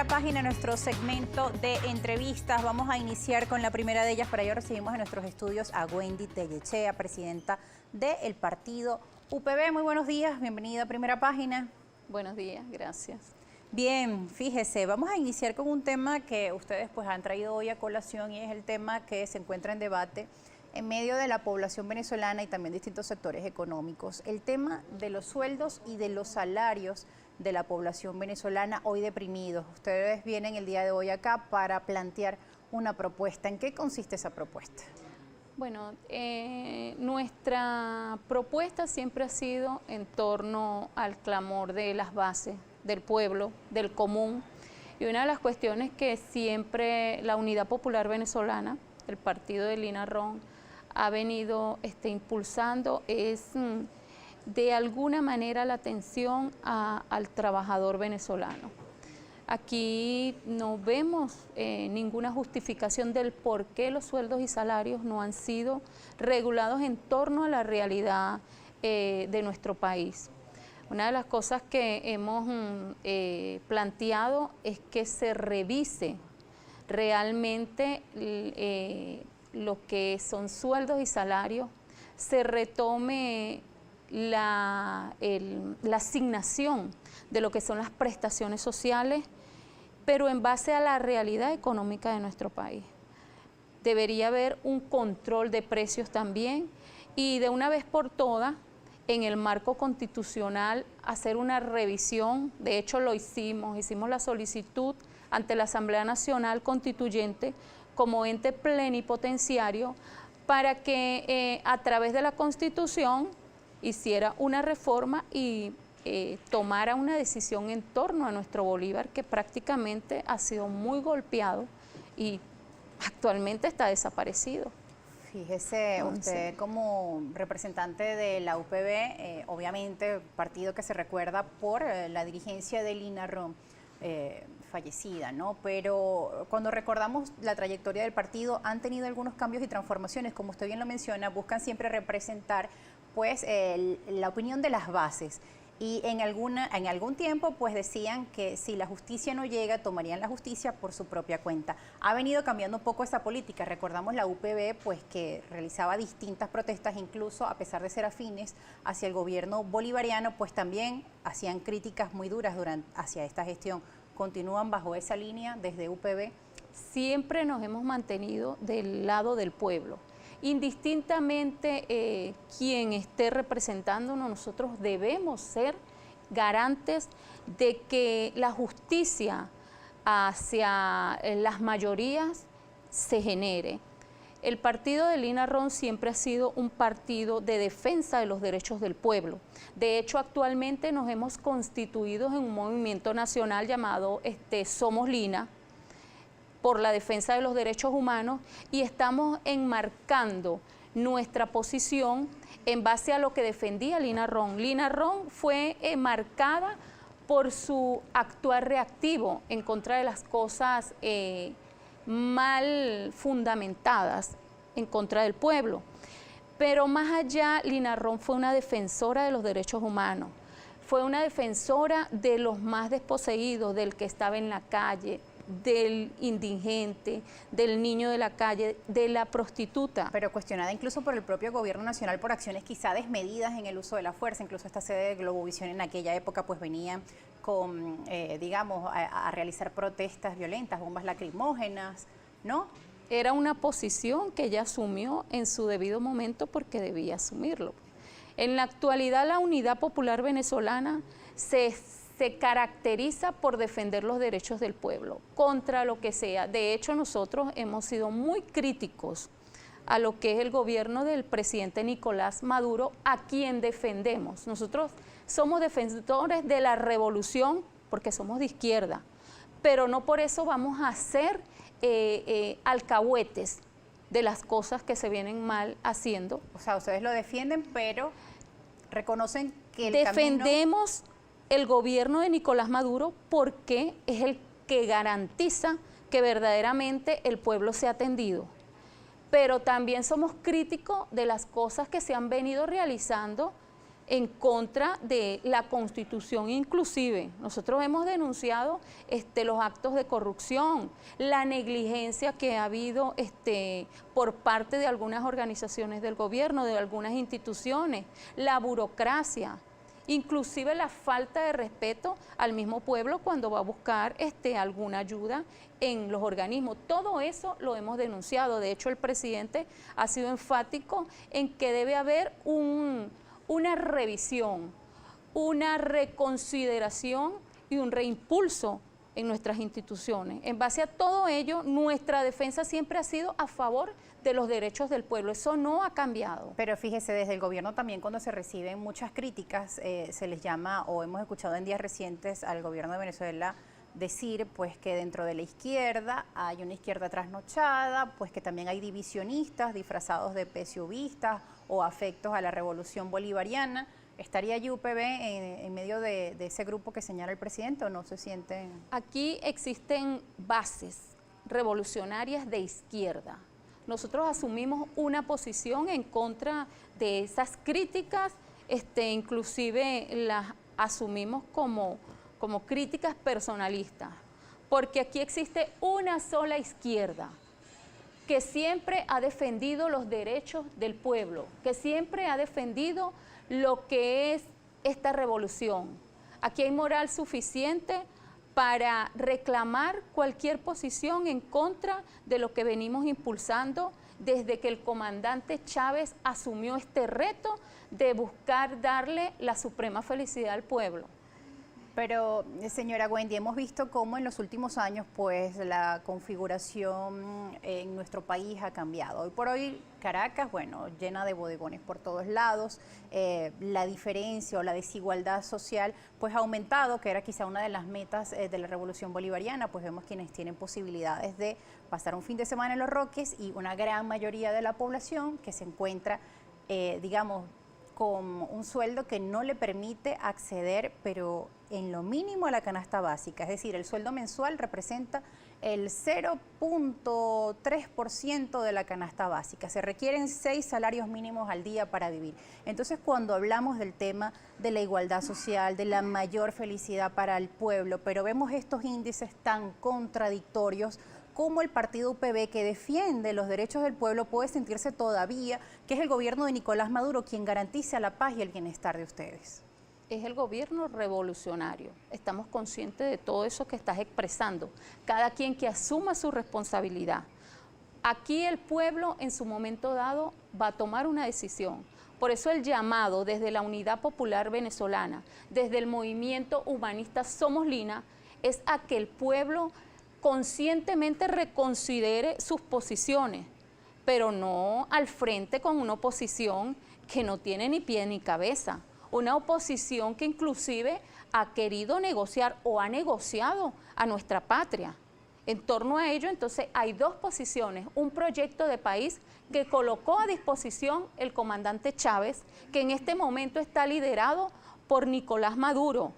página, nuestro segmento de entrevistas. Vamos a iniciar con la primera de ellas. Para ello recibimos en nuestros estudios a Wendy Tellechea, presidenta del partido UPB. Muy buenos días, bienvenida a Primera Página. Buenos días, gracias. Bien, fíjese, vamos a iniciar con un tema que ustedes pues han traído hoy a colación y es el tema que se encuentra en debate en medio de la población venezolana y también distintos sectores económicos. El tema de los sueldos y de los salarios de la población venezolana hoy deprimidos. Ustedes vienen el día de hoy acá para plantear una propuesta. ¿En qué consiste esa propuesta? Bueno, nuestra propuesta siempre ha sido en torno al clamor de las bases, del pueblo, del común. Y una de las cuestiones que siempre la Unidad Popular Venezolana, el partido de Lina Ron, ha venido impulsando es de alguna manera la atención al trabajador venezolano. Aquí no vemos ninguna justificación del por qué los sueldos y salarios no han sido regulados en torno a la realidad de nuestro país. Una de las cosas que hemos planteado es que se revise realmente lo que son sueldos y salarios, se retome la asignación de lo que son las prestaciones sociales, pero en base a la realidad económica de nuestro país. Debería haber un control de precios también y de una vez por todas, en el marco constitucional, hacer una revisión. De hecho lo hicimos la solicitud ante la Asamblea Nacional Constituyente como ente plenipotenciario para que a través de la Constitución hiciera una reforma y tomara una decisión en torno a nuestro Bolívar, que prácticamente ha sido muy golpeado y actualmente está desaparecido. Fíjese, usted como representante de la UPB, obviamente partido que se recuerda por la dirigencia de Lina Ron, fallecida, ¿no? Pero cuando recordamos la trayectoria del partido, han tenido algunos cambios y transformaciones, como usted bien lo menciona, buscan siempre representar pues la opinión de las bases. Y en algún tiempo pues decían que si la justicia no llega, tomarían la justicia por su propia cuenta. Ha venido cambiando un poco esa política. Recordamos la UPB pues que realizaba distintas protestas, incluso a pesar de ser afines hacia el gobierno bolivariano, pues también hacían críticas muy duras hacia esta gestión. ¿Continúan bajo esa línea desde UPB? Siempre nos hemos mantenido del lado del pueblo. Indistintamente quien esté representándonos, nosotros debemos ser garantes de que la justicia hacia las mayorías se genere. El partido de Lina Ron siempre ha sido un partido de defensa de los derechos del pueblo. De hecho, actualmente nos hemos constituido en un movimiento nacional llamado Somos Lina, por la defensa de los derechos humanos, y estamos enmarcando nuestra posición en base a lo que defendía Lina Ron. Lina Ron fue marcada por su actuar reactivo en contra de las cosas mal fundamentadas en contra del pueblo. Pero más allá, Lina Ron fue una defensora de los derechos humanos, fue una defensora de los más desposeídos, del que estaba en la calle, del indigente, del niño de la calle, de la prostituta. Pero cuestionada incluso por el propio gobierno nacional por acciones quizá desmedidas en el uso de la fuerza. Incluso esta sede de Globovisión en aquella época pues venía con, digamos, a realizar protestas violentas, bombas lacrimógenas, ¿no? Era una posición que ella asumió en su debido momento porque debía asumirlo. En la actualidad la Unidad Popular Venezolana se caracteriza por defender los derechos del pueblo, contra lo que sea. De hecho, nosotros hemos sido muy críticos a lo que es el gobierno del presidente Nicolás Maduro, a quien defendemos. Nosotros somos defensores de la revolución porque somos de izquierda, pero no por eso vamos a ser alcahuetes de las cosas que se vienen mal haciendo. O sea, ustedes lo defienden, pero reconocen que el defendemos el gobierno de Nicolás Maduro porque es el que garantiza que verdaderamente el pueblo sea atendido. Pero también somos críticos de las cosas que se han venido realizando en contra de la Constitución inclusive. Nosotros hemos denunciado los actos de corrupción, la negligencia que ha habido por parte de algunas organizaciones del gobierno, de algunas instituciones, la burocracia, inclusive la falta de respeto al mismo pueblo cuando va a buscar alguna ayuda en los organismos. Todo eso lo hemos denunciado. De hecho, el presidente ha sido enfático en que debe haber una revisión, una reconsideración y un reimpulso en nuestras instituciones. En base a todo ello, nuestra defensa siempre ha sido a favor de los derechos del pueblo. Eso no ha cambiado. Pero fíjese, desde el gobierno también cuando se reciben muchas críticas, se les llama, o hemos escuchado en días recientes al gobierno de Venezuela decir pues que dentro de la izquierda hay una izquierda trasnochada, pues que también hay divisionistas disfrazados de PSUvistas o afectos a la revolución bolivariana. ¿Estaría allí UPB en medio de ese grupo que señala el presidente o no se sienten? Aquí existen bases revolucionarias de izquierda. Nosotros asumimos una posición en contra de esas críticas, inclusive las asumimos como críticas personalistas, porque aquí existe una sola izquierda que siempre ha defendido los derechos del pueblo, que siempre ha defendido lo que es esta revolución. Aquí hay moral suficiente para reclamar cualquier posición en contra de lo que venimos impulsando desde que el comandante Chávez asumió este reto de buscar darle la suprema felicidad al pueblo. Pero, señora Wendy, hemos visto cómo en los últimos años pues la configuración en nuestro país ha cambiado. Hoy por hoy Caracas, bueno, llena de bodegones por todos lados, la diferencia o la desigualdad social pues ha aumentado, que era quizá una de las metas de la revolución bolivariana. Pues vemos quienes tienen posibilidades de pasar un fin de semana en Los Roques y una gran mayoría de la población que se encuentra, digamos, con un sueldo que no le permite acceder, pero en lo mínimo, a la canasta básica. Es decir, el sueldo mensual representa el 0.3% de la canasta básica. Se requieren 6 salarios mínimos al día para vivir. Entonces, cuando hablamos del tema de la igualdad social, de la mayor felicidad para el pueblo, pero vemos estos índices tan contradictorios, cómo el partido UPB, que defiende los derechos del pueblo, puede sentirse todavía que es el gobierno de Nicolás Maduro quien garantiza la paz y el bienestar de ustedes. Es el gobierno revolucionario. Estamos conscientes de todo eso que estás expresando. Cada quien que asuma su responsabilidad. Aquí el pueblo en su momento dado va a tomar una decisión. Por eso el llamado desde la Unidad Popular Venezolana, desde el movimiento humanista Somos Lina, es a que el pueblo conscientemente reconsidere sus posiciones, pero no al frente con una oposición que no tiene ni pie ni cabeza, una oposición que inclusive ha querido negociar o ha negociado a nuestra patria. En torno a ello, entonces, hay dos posiciones, un proyecto de país que colocó a disposición el comandante Chávez, que en este momento está liderado por Nicolás Maduro,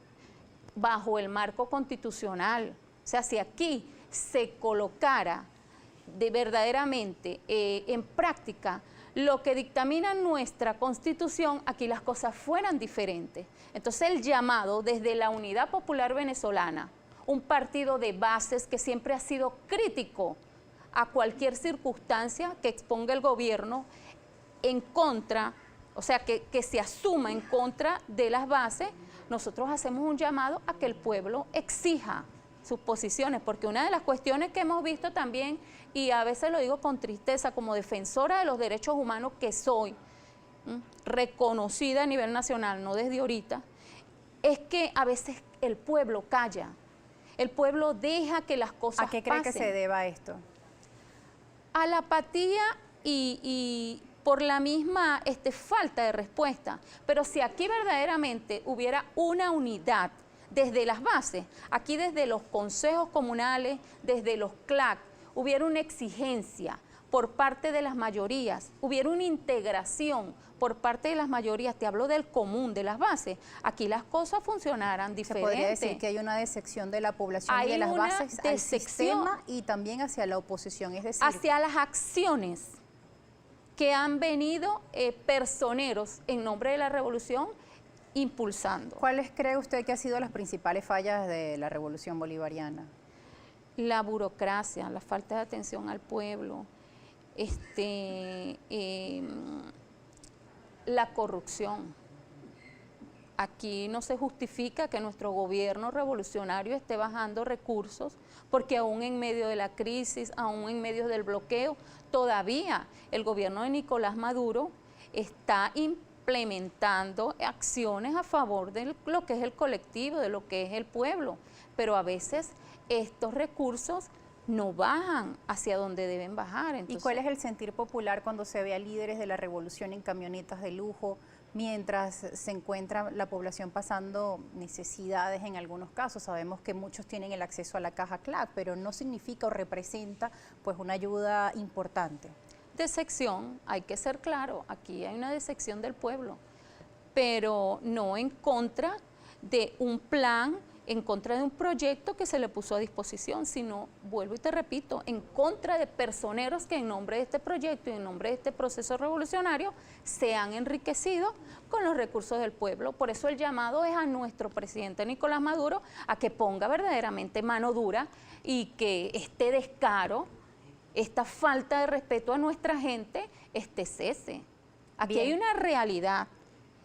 bajo el marco constitucional. O sea, si aquí se colocara verdaderamente en práctica lo que dictamina nuestra Constitución, aquí las cosas fueran diferentes. Entonces el llamado desde la Unidad Popular Venezolana, un partido de bases que siempre ha sido crítico a cualquier circunstancia que exponga el gobierno en contra, o sea, que se asuma en contra de las bases, nosotros hacemos un llamado a que el pueblo exija sus posiciones, porque una de las cuestiones que hemos visto también, y a veces lo digo con tristeza, como defensora de los derechos humanos que soy, reconocida a nivel nacional, no desde ahorita, es que a veces el pueblo calla, el pueblo deja que las cosas pasen. ¿A qué cree que se deba esto? A la apatía y por la misma falta de respuesta. Pero si aquí verdaderamente hubiera una unidad desde las bases, aquí desde los consejos comunales, desde los CLAC, hubiera una exigencia por parte de las mayorías, hubiera una integración por parte de las mayorías, te hablo del común, de las bases, aquí las cosas funcionaran diferentes. Se podría decir que hay una decepción de la población y de las bases al sistema y también hacia la oposición, es decir, hacia las acciones que han venido personeros en nombre de la revolución impulsando. ¿Cuáles cree usted que han sido las principales fallas de la revolución bolivariana? La burocracia, la falta de atención al pueblo, la corrupción. Aquí no se justifica que nuestro gobierno revolucionario esté bajando recursos, porque aún en medio de la crisis, aún en medio del bloqueo, todavía el gobierno de Nicolás Maduro está implementando acciones a favor de lo que es el colectivo, de lo que es el pueblo, pero a veces estos recursos no bajan hacia donde deben bajar. Entonces, ¿y cuál es el sentir popular cuando se ve a líderes de la revolución en camionetas de lujo, mientras se encuentra la población pasando necesidades en algunos casos? Sabemos que muchos tienen el acceso a la caja CLAC, pero no significa o representa pues una ayuda importante. Decepción, hay que ser claro, aquí hay una decepción del pueblo, pero no en contra de un plan, en contra de un proyecto que se le puso a disposición, sino, vuelvo y te repito, en contra de personeros que en nombre de este proyecto y en nombre de este proceso revolucionario se han enriquecido con los recursos del pueblo. Por eso el llamado es a nuestro presidente Nicolás Maduro a que ponga verdaderamente mano dura y que este descaro, esta falta de respeto a nuestra gente, cese. Aquí Bien. hay una realidad.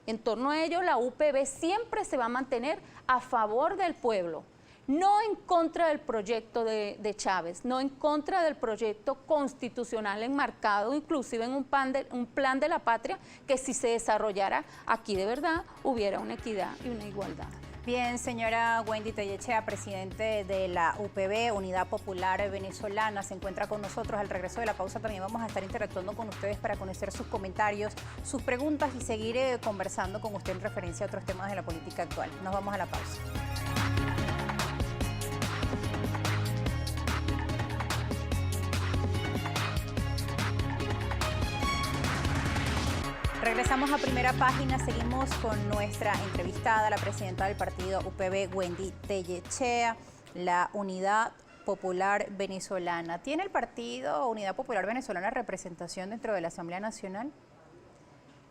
En torno a ello, la UPB siempre se va a mantener a favor del pueblo, no en contra del proyecto de Chávez, no en contra del proyecto constitucional enmarcado, inclusive en un plan de la patria, que si se desarrollara aquí de verdad hubiera una equidad y una igualdad. Bien, señora Wendy Tellechea, presidente de la UPB, Unidad Popular Venezolana, se encuentra con nosotros. Al regreso de la pausa también vamos a estar interactuando con ustedes para conocer sus comentarios, sus preguntas y seguir conversando con usted en referencia a otros temas de la política actual. Nos vamos a la pausa. Regresamos a Primera Página, seguimos con nuestra entrevistada, la presidenta del partido UPB, Wendy Tellechea, la Unidad Popular Venezolana. ¿Tiene el partido Unidad Popular Venezolana representación dentro de la Asamblea Nacional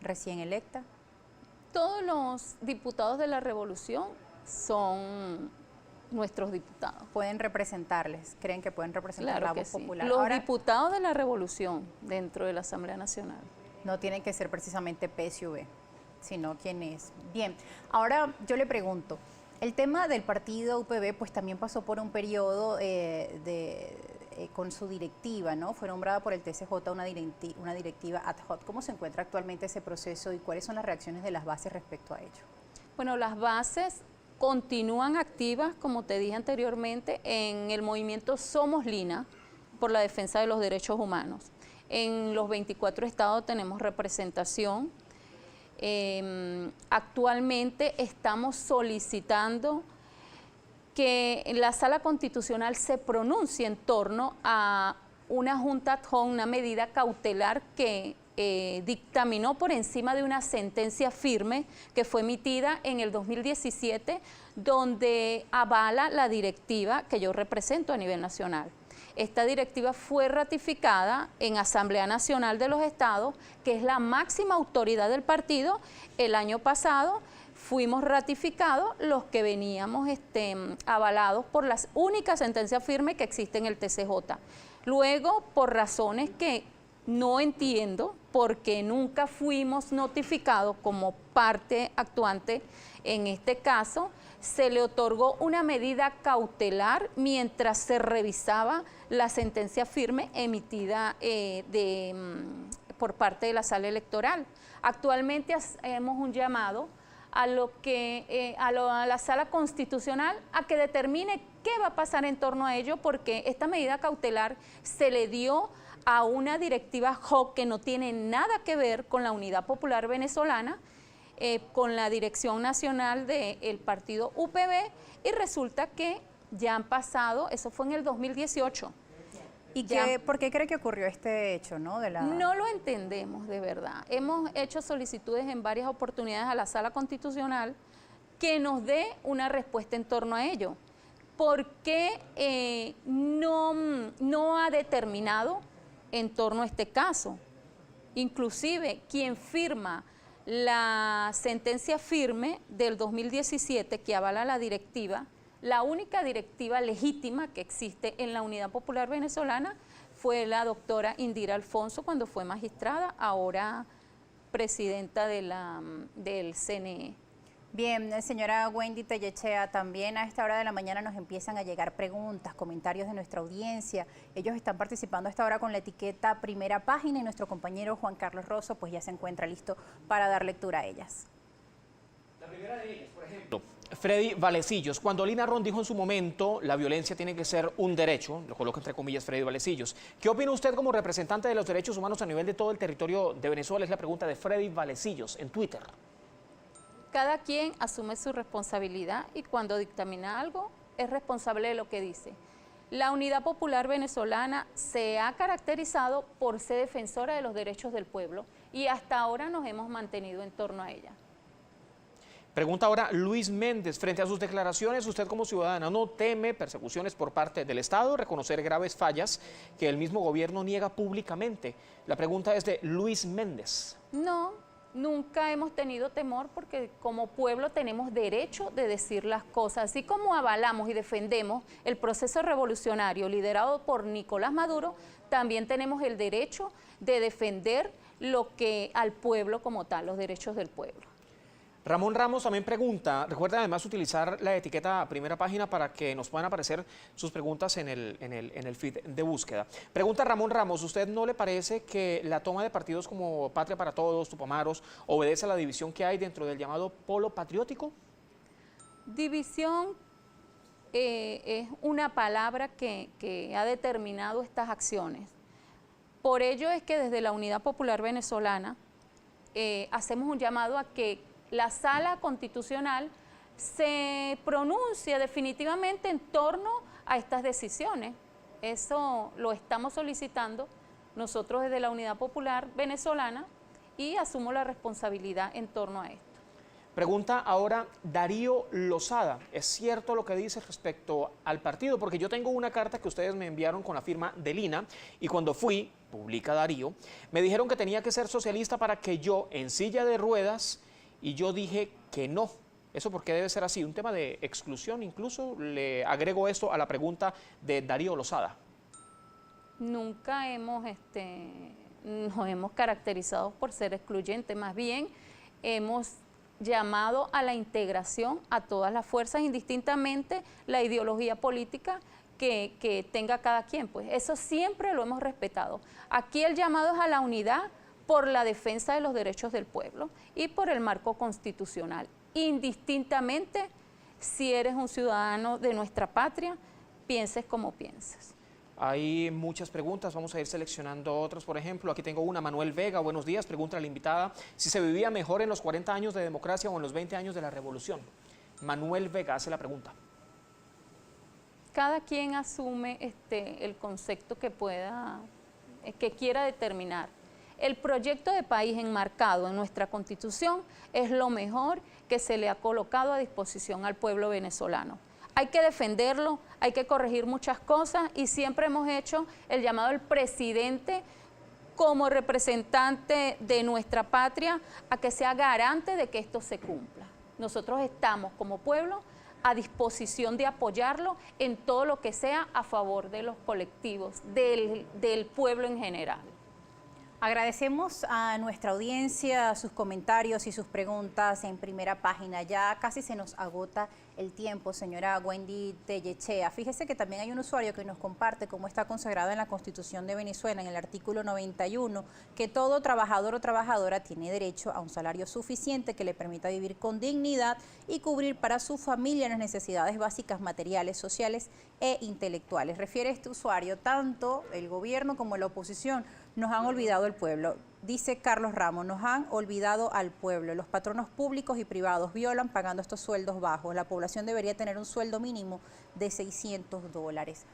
recién electa? Todos los diputados de la revolución son nuestros diputados. ¿Pueden representarles? ¿Creen que pueden representar Claro la que voz sí. popular? Los Ahora, diputados de la revolución dentro de la Asamblea Nacional. no tienen que ser precisamente PSUV, sino quién es. Bien, ahora yo le pregunto, el tema del partido UPB pues también pasó por un periodo con su directiva, ¿no? Fue nombrada por el TCJ una directiva ad hoc. ¿Cómo se encuentra actualmente ese proceso y cuáles son las reacciones de las bases respecto a ello? Bueno, las bases continúan activas, como te dije anteriormente, en el movimiento Somos Lina por la defensa de los derechos humanos. En los 24 estados tenemos representación. Actualmente estamos solicitando que la Sala Constitucional se pronuncie en torno a una junta ad hoc, una medida cautelar que dictaminó por encima de una sentencia firme que fue emitida en el 2017, donde avala la directiva que yo represento a nivel nacional. Esta directiva fue ratificada en Asamblea Nacional de los Estados, que es la máxima autoridad del partido. El año pasado fuimos ratificados los que veníamos avalados por la única sentencia firme que existe en el TCJ. Luego, por razones que no entiendo, porque nunca fuimos notificados como parte actuante en este caso, se le otorgó una medida cautelar mientras se revisaba la sentencia firme emitida por parte de la Sala Electoral. Actualmente hacemos un llamado a la Sala Constitucional a que determine qué va a pasar en torno a ello, porque esta medida cautelar se le dio a una directiva ad hoc que no tiene nada que ver con la Unidad Popular Venezolana, con la dirección nacional del partido UPB, y resulta que ya han pasado, eso fue en el 2018. ¿Y por qué cree que ocurrió este hecho? No lo entendemos de verdad. Hemos hecho solicitudes en varias oportunidades a la Sala Constitucional que nos dé una respuesta en torno a ello. ¿Por qué no ha determinado en torno a este caso? Inclusive quien firma la sentencia firme del 2017 que avala la directiva, la única directiva legítima que existe en la Unidad Popular Venezolana fue la doctora Indira Alfonso cuando fue magistrada, ahora presidenta del CNE. Bien, señora Wendy Tellechea, también a esta hora de la mañana nos empiezan a llegar preguntas, comentarios de nuestra audiencia. Ellos están participando a esta hora con la etiqueta Primera Página y nuestro compañero Juan Carlos Rosso pues ya se encuentra listo para dar lectura a ellas. La primera de ellas, por ejemplo, Freddy Valecillos. Cuando Lina Ron dijo en su momento la violencia tiene que ser un derecho, lo coloco entre comillas Freddy Valecillos. ¿Qué opina usted como representante de los derechos humanos a nivel de todo el territorio de Venezuela? Es la pregunta de Freddy Valecillos en Twitter. Cada quien asume su responsabilidad y cuando dictamina algo es responsable de lo que dice. La Unidad Popular Venezolana se ha caracterizado por ser defensora de los derechos del pueblo y hasta ahora nos hemos mantenido en torno a ella. Pregunta ahora Luis Méndez. Frente a sus declaraciones, usted como ciudadana no teme persecuciones por parte del Estado, reconocer graves fallas que el mismo gobierno niega públicamente. La pregunta es de Luis Méndez. No, nunca hemos tenido temor porque como pueblo tenemos derecho de decir las cosas. Así como avalamos y defendemos el proceso revolucionario liderado por Nicolás Maduro, también tenemos el derecho de defender lo que al pueblo como tal, los derechos del pueblo. Ramón Ramos también pregunta, recuerden además utilizar la etiqueta Primera Página para que nos puedan aparecer sus preguntas en el feed de búsqueda. Pregunta Ramón Ramos, ¿usted no le parece que la toma de partidos como Patria para Todos, Tupamaros, obedece a la división que hay dentro del llamado polo patriótico? División es una palabra que ha determinado estas acciones. Por ello es que desde la Unidad Popular Venezolana hacemos un llamado a que la Sala Constitucional se pronuncie definitivamente en torno a estas decisiones. Eso lo estamos solicitando nosotros desde la Unidad Popular Venezolana y asumo la responsabilidad en torno a esto. Pregunta ahora Darío Lozada. ¿Es cierto lo que dice respecto al partido? Porque yo tengo una carta que ustedes me enviaron con la firma de Lina y cuando fui, publica Darío, me dijeron que tenía que ser socialista para que yo, en silla de ruedas, y yo dije que no. ¿Eso por qué debe ser así? Un tema de exclusión, incluso le agrego esto a la pregunta de Darío Lozada. Nunca nos hemos caracterizado por ser excluyentes, más bien hemos llamado a la integración a todas las fuerzas, indistintamente la ideología política que tenga cada quien. Pues eso siempre lo hemos respetado. Aquí el llamado es a la unidad por la defensa de los derechos del pueblo y por el marco constitucional, indistintamente si eres un ciudadano de nuestra patria, pienses como pienses. Hay muchas preguntas, vamos a ir seleccionando otras. Por ejemplo, aquí tengo una, Manuel Vega, buenos días, pregunta a la invitada, si se vivía mejor en los 40 años de democracia o en los 20 años de la revolución. Manuel Vega hace la pregunta. Cada quien asume el concepto que quiera determinar. El proyecto de país enmarcado en nuestra Constitución es lo mejor que se le ha colocado a disposición al pueblo venezolano. Hay que defenderlo, hay que corregir muchas cosas y siempre hemos hecho el llamado al presidente como representante de nuestra patria a que sea garante de que esto se cumpla. Nosotros estamos como pueblo a disposición de apoyarlo en todo lo que sea a favor de los colectivos, del pueblo en general. Agradecemos a nuestra audiencia sus comentarios y sus preguntas en Primera Página. Ya casi se nos agota el tiempo, señora Wendy Tellechea. Fíjese que también hay un usuario que nos comparte cómo está consagrado en la Constitución de Venezuela, en el artículo 91, que todo trabajador o trabajadora tiene derecho a un salario suficiente que le permita vivir con dignidad y cubrir para su familia las necesidades básicas materiales, sociales e intelectuales. Refiere este usuario, tanto el gobierno como la oposición nos han olvidado el pueblo. Dice Carlos Ramos, nos han olvidado al pueblo. Los patronos públicos y privados violan pagando estos sueldos bajos. La población debería tener un sueldo mínimo de $600.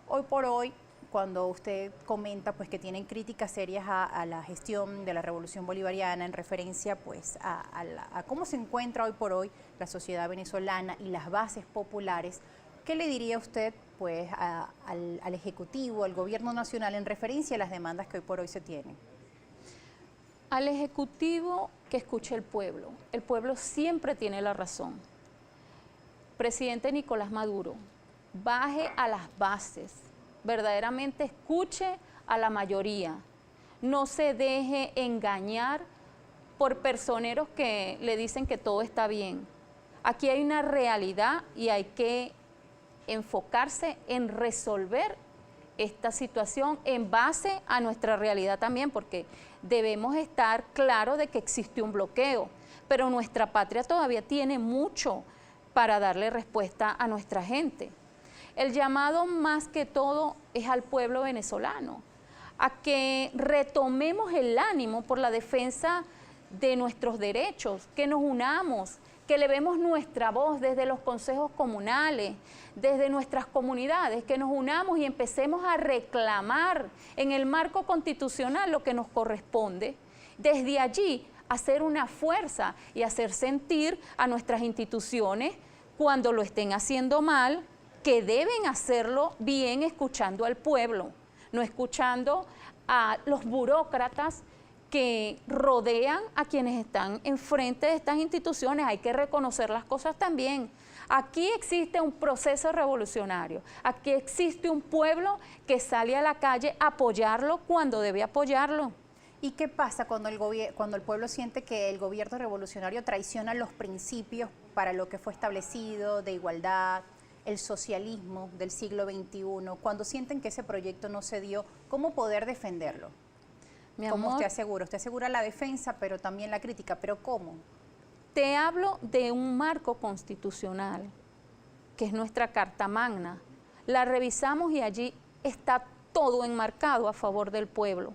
Hoy por hoy, cuando usted comenta pues que tienen críticas serias a la gestión de la Revolución Bolivariana en referencia pues a cómo se encuentra hoy por hoy la sociedad venezolana y las bases populares, ¿qué le diría usted pues al Ejecutivo, al Gobierno Nacional en referencia a las demandas que hoy por hoy se tienen? Al Ejecutivo que escuche el pueblo. El pueblo siempre tiene la razón. Presidente Nicolás Maduro, baje a las bases, verdaderamente escuche a la mayoría, no se deje engañar por personeros que le dicen que todo está bien. Aquí hay una realidad y hay que enfocarse en resolver esta situación en base a nuestra realidad también, porque debemos estar claros de que existe un bloqueo, pero nuestra patria todavía tiene mucho para darle respuesta a nuestra gente. El llamado más que todo es al pueblo venezolano, a que retomemos el ánimo por la defensa de nuestros derechos, que nos unamos, que levemos nuestra voz desde los consejos comunales, desde nuestras comunidades, que nos unamos y empecemos a reclamar en el marco constitucional lo que nos corresponde. Desde allí, hacer una fuerza y hacer sentir a nuestras instituciones cuando lo estén haciendo mal, que deben hacerlo bien escuchando al pueblo, no escuchando a los burócratas que rodean a quienes están enfrente de estas instituciones. Hay que reconocer las cosas también. Aquí existe un proceso revolucionario, aquí existe un pueblo que sale a la calle a apoyarlo cuando debe apoyarlo. ¿Y qué pasa cuando el pueblo siente que el gobierno revolucionario traiciona los principios para lo que fue establecido de igualdad, el socialismo del siglo XXI? Cuando sienten que ese proyecto no se dio, ¿cómo poder defenderlo? ¿Cómo usted asegura la defensa, pero también la crítica? ¿Pero cómo? Te hablo de un marco constitucional, que es nuestra Carta Magna. La revisamos y allí está todo enmarcado a favor del pueblo.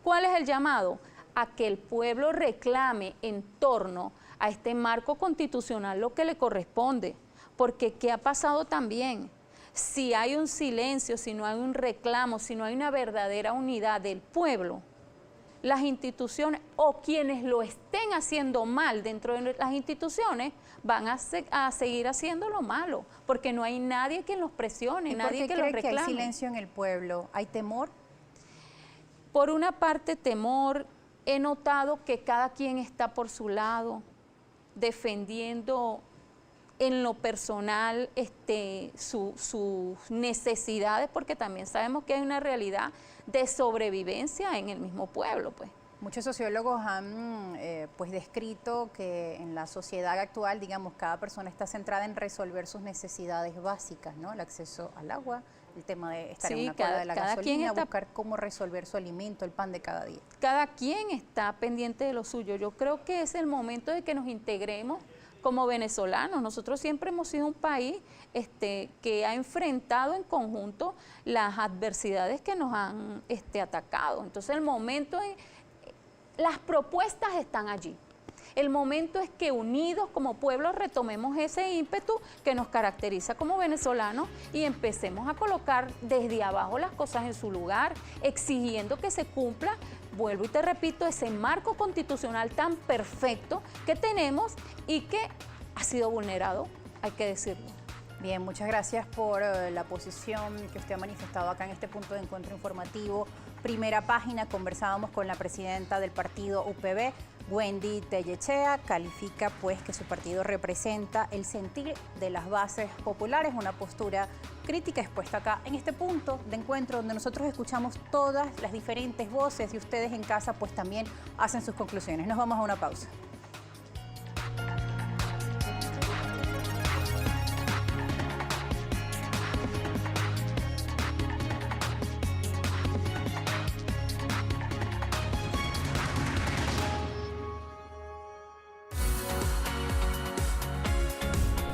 ¿Cuál es el llamado? A que el pueblo reclame en torno a este marco constitucional lo que le corresponde. Porque ¿qué ha pasado también? Si hay un silencio, si no hay un reclamo, si no hay una verdadera unidad del pueblo, las instituciones o quienes lo estén haciendo mal dentro de las instituciones van a seguir haciendo lo malo, porque no hay nadie que los presione, nadie que los reclame. ¿Por qué cree que hay silencio en el pueblo? ¿Hay temor? Por una parte, temor. He notado que cada quien está por su lado, defendiendo en lo personal sus necesidades, porque también sabemos que hay una realidad de sobrevivencia en el mismo pueblo, pues. Muchos sociólogos han pues descrito que en la sociedad actual, digamos, cada persona está centrada en resolver sus necesidades básicas, ¿no? El acceso al agua, el tema de estar en una cola de la gasolina, buscar cómo resolver su alimento, el pan de cada día. Cada quien está pendiente de lo suyo. Yo creo que es el momento de que nos integremos como venezolanos. Nosotros siempre hemos sido un país que ha enfrentado en conjunto las adversidades que nos han atacado. Entonces el momento las propuestas están allí. El momento es que unidos como pueblo retomemos ese ímpetu que nos caracteriza como venezolanos y empecemos a colocar desde abajo las cosas en su lugar, exigiendo que se cumpla, vuelvo y te repito, ese marco constitucional tan perfecto que tenemos y que ha sido vulnerado, hay que decirlo. Bien, muchas gracias por la posición que usted ha manifestado acá en este punto de encuentro informativo. Primera página, conversábamos con la presidenta del partido UPB, Wendy Tellechea. Califica pues que su partido representa el sentir de las bases populares, una postura crítica expuesta acá en este punto de encuentro donde nosotros escuchamos todas las diferentes voces y ustedes en casa pues también hacen sus conclusiones. Nos vamos a una pausa.